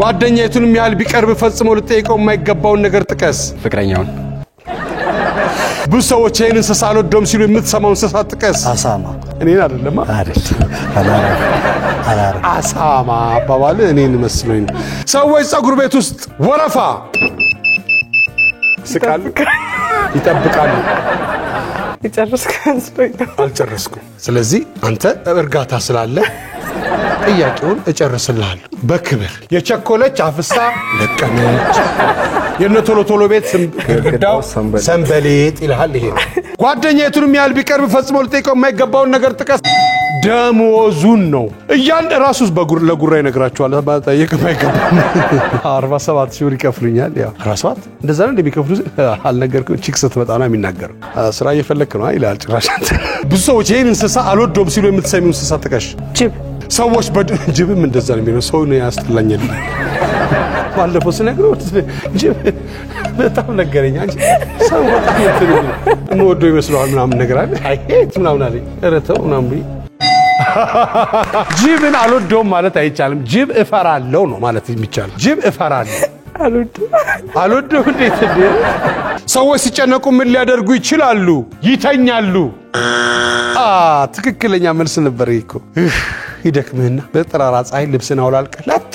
ጓደኛቱንም ያህል ቢቀርብ ፈጽሞ ልጠይቀው የማይገባውን ነገር ጥቀስ ፍቅረኛውን ብዙ ሰዎች ይሄን እንስሳ አልወደውም ሲሉ የምትሰማው እንስሳ ጥቀስ አሳማ እኔን አይደለም አሳማ አባባል እኔን መስሎኝ ሰዎች ጸጉር ቤት ውስጥ ወረፋ ስቃል ይጠብቃሉ አልጨረስኩም ስለዚህ አንተ እርጋታ ስላለ ጥያቄውን እጨርስልሃለሁ በክብር የቸኮለች አፍሳ ለቀመች የነቶሎ ቤት ግዳው ሰንበሌጥ ይልሃል ይሄ ጓደኛቱንም ያህል ቢቀርብ ፈጽሞ ልጠይቀው የማይገባውን ነገር ጥቀስ ደሞዙን ነው እያንድ ራሱስ ለጉራ ይነግራቸዋል ባጠየቅ የማይገባ 47 ሺህ ብር ይከፍሉኛል ያው 47 እንደዛ ነው እንደሚከፍሉ አልነገርኩም ቺክ ስትመጣ ነው የሚናገር ስራ እየፈለክ ነው ይላል ጭራሽ ብዙ ሰዎች ይሄን እንስሳ አልወደውም ሲሉ የምትሰሚው እንስሳ ጥቀሽ ጅብ ሰዎች ጅብም እንደዛ ነው የሚለው ሰው ነው ያስተላኛል ባለፈው ስነግረው ጅብ በጣም ነገረኛ እንጂ ሰው በጣም ወዶ ይመስላል ምናምን ነገር አለ አይሄት ምናምን አለ እረተው ምናምን ጅብን አልወደውም ማለት አይቻልም ጅብ እፈራለሁ ነው ማለት የሚቻል ጅብ እፈራለሁ አልወደው እንዴት ሰዎች ሲጨነቁ ምን ሊያደርጉ ይችላሉ ይተኛሉ ትክክለኛ መልስ ነበር ይኮ ይደክምህና በጥራራ ፀሐይ ልብስን አውላልቀላት